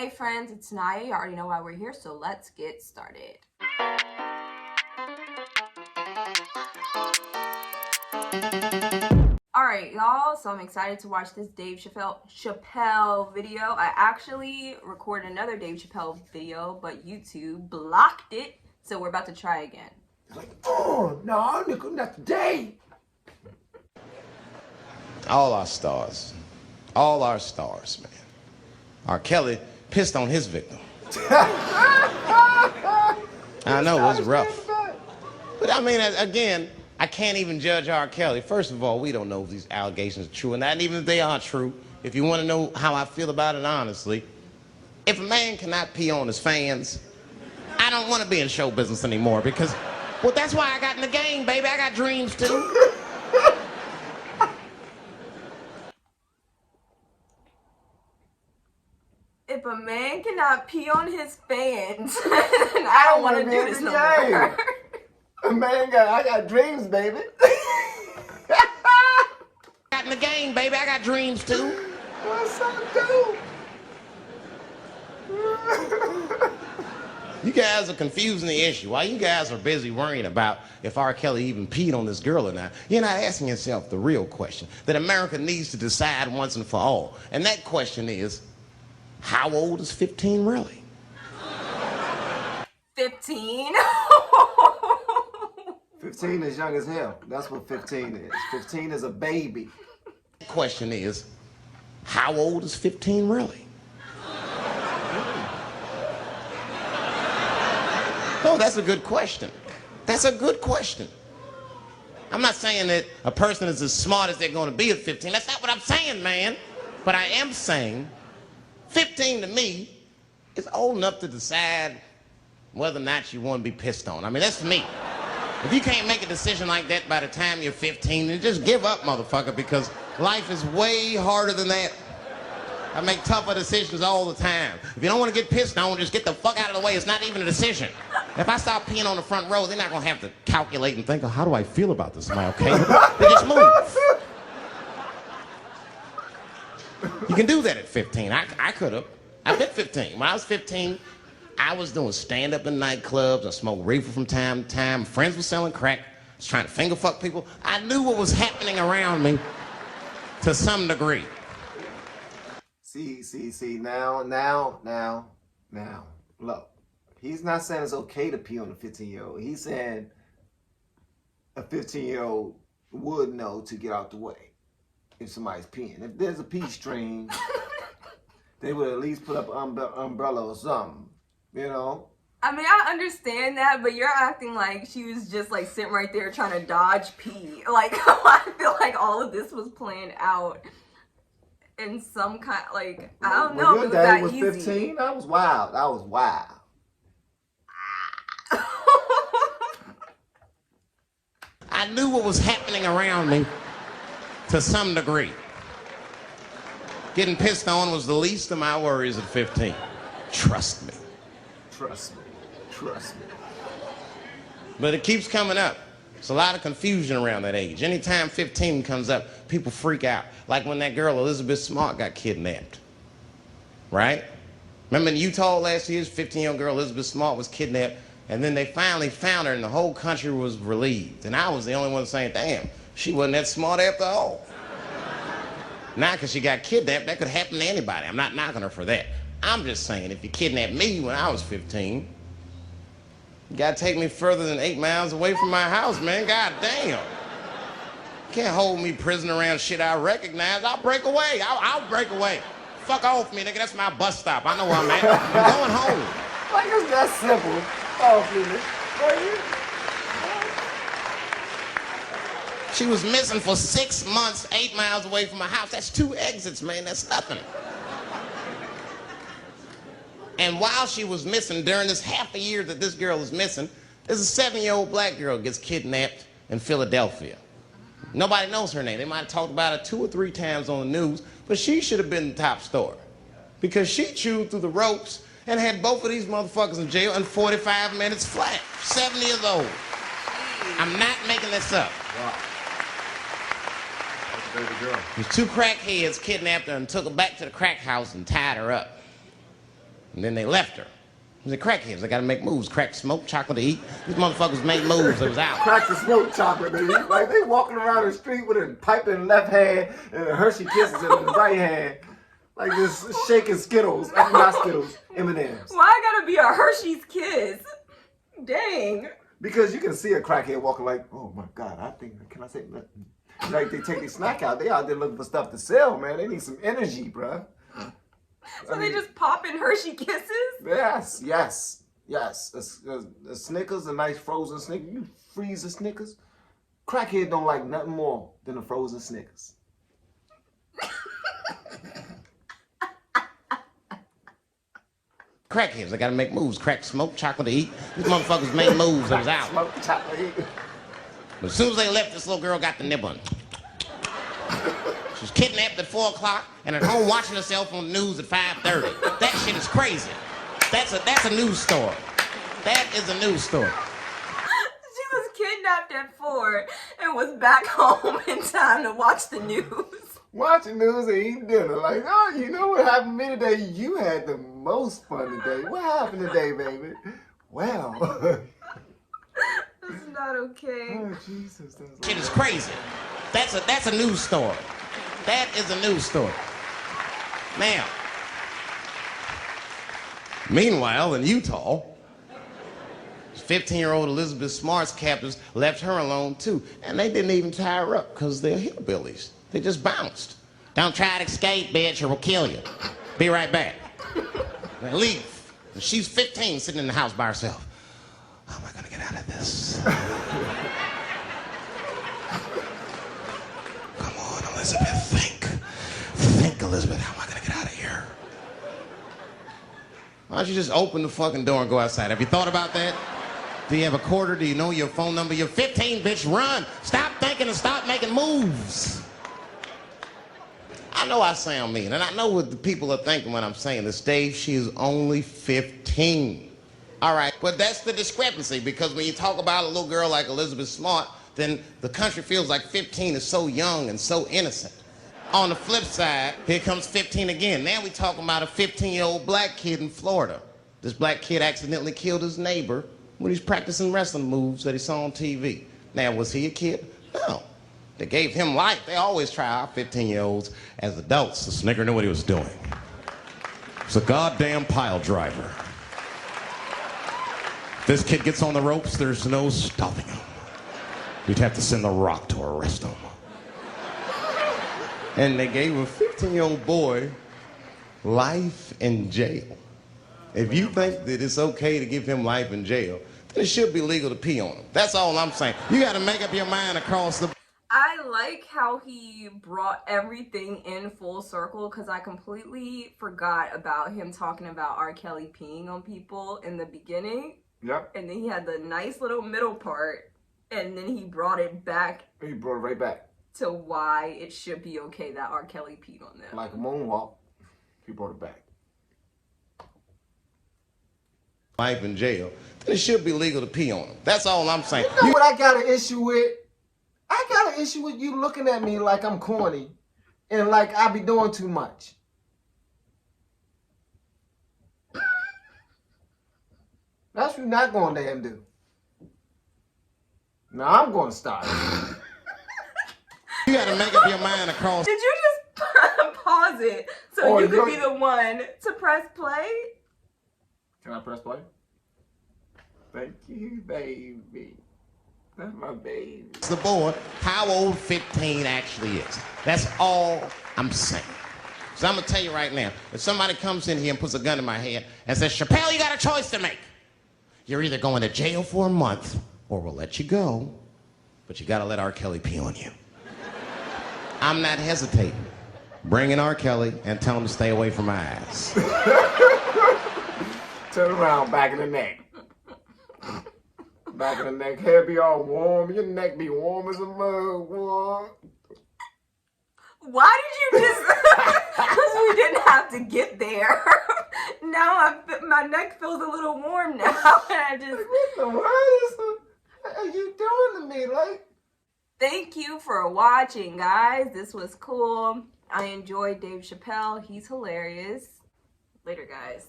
Hey friends, it's Naya. You already know why we're here, so let's get started. Alright, y'all, so I'm excited to watch this Dave Chappelle video. I actually recorded another Dave Chappelle video, but YouTube blocked it, so we're about to try again. Like, oh, no, nigga, not today. All our stars, man. R. Kelly pissed on his victim. I know, it was rough. But I mean, again, I can't even judge R. Kelly. First of all, we don't know if these allegations are true, and not even if they are true. If you want to know how I feel about it honestly, if a man cannot pee on his fans, I don't want to be in show business anymore because, well, that's why I got in the game, baby. I got dreams too. If a man cannot pee on his fans, I don't want to do this no more. I got dreams, baby. Got in the game, baby. I got dreams too. What's up, dude? You guys are confusing the issue. While you guys are busy worrying about if R. Kelly even peed on this girl or not, you're not asking yourself the real question that America needs to decide once and for all. And that question is, how old is 15 really? 15? 15 is young as hell. That's what 15 is. 15 is a baby. The question is, how old is 15 really? Oh, that's a good question. That's a good question. I'm not saying that a person is as smart as they're going to be at 15. That's not what I'm saying, man. But I am saying 15 to me is old enough to decide whether or not you want to be pissed on. I mean, that's me. If you can't make a decision like that by the time you're 15, then just give up, motherfucker, because life is way harder than that. I make tougher decisions all the time. If you don't want to get pissed on, just get the fuck out of the way. It's not even a decision. If I start peeing on the front row, they're not going to have to calculate and think, oh, how do I feel about this? Am I okay? They just move. You can do that at 15. I could have. I've been 15. When I was 15, I was doing stand-up in nightclubs. I smoked reefer from time to time. Friends were selling crack. I was trying to finger fuck people. I knew what was happening around me to some degree. See, now. Look, he's not saying it's okay to pee on a 15-year-old. He's saying a 15-year-old would know to get out the way if somebody's peeing. If there's a pee stream, they would at least put up an umbrella or something, you know? I mean, I understand that, but you're acting like she was just like sitting right there trying to dodge pee. Like, I feel like all of this was planned out in some kind, like, I don't know if it was that easy. Your dad was 15? That was wild. I knew what was happening around me to some degree. Getting pissed on was the least of my worries at 15. Trust me. Trust me. But it keeps coming up. There's a lot of confusion around that age. Anytime 15 comes up, people freak out. Like when that girl, Elizabeth Smart, got kidnapped. Right? Remember in Utah last year, 15-year-old girl Elizabeth Smart was kidnapped, and then they finally found her and the whole country was relieved. And I was the only one saying, damn, she wasn't that smart after all. Now, because she got kidnapped, that could happen to anybody. I'm not knocking her for that. I'm just saying, if you kidnapped me when I was 15, you gotta take me further than 8 miles away from my house, man. God damn. You can't hold me prisoner around shit I recognize. I'll break away. I'll break away. Fuck off me, nigga. That's my bus stop. I know where I'm at. I'm going home. Like, it's that simple. Oh, please. She was missing for 6 months, 8 miles away from my house. That's 2 exits, man. That's nothing. And while she was missing, during this half a year that this girl is missing, there's a 7-year-old black girl gets kidnapped in Philadelphia. Nobody knows her name. They might have talked about it 2 or 3 times on the news, but she should have been the top story because she chewed through the ropes and had both of these motherfuckers in jail in 45 minutes flat. 7 years old. I'm not making this up. Wow. That's a baby girl. These 2 crackheads kidnapped her and took her back to the crack house and tied her up. And then they left her. The crackheads, they gotta make moves. Crack, smoke, chocolate to eat. These motherfuckers made moves. It was out. Crack the smoke chocolate to eat. Like they walking around the street with a pipe in the left hand and a Hershey Kisses in the right hand. Like this shaking Skittles. I mean, not Skittles, M&M's. Why I gotta be a Hershey's Kiss? Dang. Because you can see a crackhead walking like, oh my God, can I say nothing? Like they take their snack out. They out there looking for stuff to sell, man. They need some energy, bruh. So they just pop in Hershey Kisses? Yes. A Snickers, a nice frozen Snickers. You freeze a Snickers. Crackhead don't like nothing more than a frozen Snickers. Crackheads, they gotta make moves. Crack, smoke, chocolate to eat. These motherfuckers made moves. It was out. Smoke chocolate to eat. But as soon as they left, this little girl got the nib on. She was kidnapped at 4 o'clock and at home watching herself on the news at 5:30. That shit is crazy. That's a news story. That is a news story. She was kidnapped at 4 and was back home in time to watch the news. Watching news and eating dinner. Like, oh, you know what happened to me today? You had the most fun today. What happened today, baby? Well. It's not okay. Oh, Jesus. Shit is crazy. That's a news story. That is a news story. Now, meanwhile, in Utah, 15-year-old Elizabeth Smart's captors left her alone, too. And they didn't even tie her up because they're hillbillies. They just bounced. Don't try to escape, bitch, or we'll kill you. Be right back. They leave. And she's 15, sitting in the house by herself. How am I going to get out of this? Come on, Elizabeth, think. Think, Elizabeth, how am I going to get out of here? Why don't you just open the fucking door and go outside? Have you thought about that? Do you have a quarter? Do you know your phone number? You're 15, bitch, run. Stop thinking and stop making moves. I know I sound mean, and I know what the people are thinking when I'm saying this. Dave, she is only 15. All right, but that's the discrepancy, because when you talk about a little girl like Elizabeth Smart, then the country feels like 15 is so young and so innocent. On the flip side, here comes 15 again. Now we're talking about a 15-year-old black kid in Florida. This black kid accidentally killed his neighbor when he's practicing wrestling moves that he saw on TV. Now, was he a kid? No. They gave him life. They always try our 15-year-olds as adults. The Snicker knew what he was doing. It's a goddamn pile driver. This kid gets on the ropes, there's no stopping him. You'd have to send the Rock to arrest him. And they gave a 15-year-old boy life in jail. If you think that it's okay to give him life in jail, then it should be legal to pee on him. That's all I'm saying. You gotta make up your mind across the... I like how he brought everything in full circle, because I completely forgot about him talking about R. Kelly peeing on people in the beginning. Yep. And then he had the nice little middle part, and then he brought it back. He brought it right back. To why it should be okay that R. Kelly peed on them. Like a moonwalk, he brought it back. Life in jail, then it should be legal to pee on him. That's all I'm saying. You know what I got an issue with? I got an issue with you looking at me like I'm corny and like I be doing too much. That's what you're not going to damn do. Now I'm going to start. You gotta make up your mind across... Did you just pause it so you could be the one to press play? Can I press play? Thank you, baby. That's my baby. The boy, how old 15 actually is. That's all I'm saying. So I'm gonna tell you right now, if somebody comes in here and puts a gun in my head and says, Chappelle, you got a choice to make. You're either going to jail for a month or we'll let you go, but you gotta let R. Kelly pee on you. I'm not hesitating. Bring in R. Kelly and tell him to stay away from my ass. Turn around, back in the neck. Back in the neck, hair be all warm. Your neck be warm as a mug, boy. Why did you just... Because we didn't have to get there. Now my neck feels a little warm now. And I just... What the world are you doing to me? Like... Thank you for watching, guys. This was cool. I enjoyed Dave Chappelle. He's hilarious. Later, guys.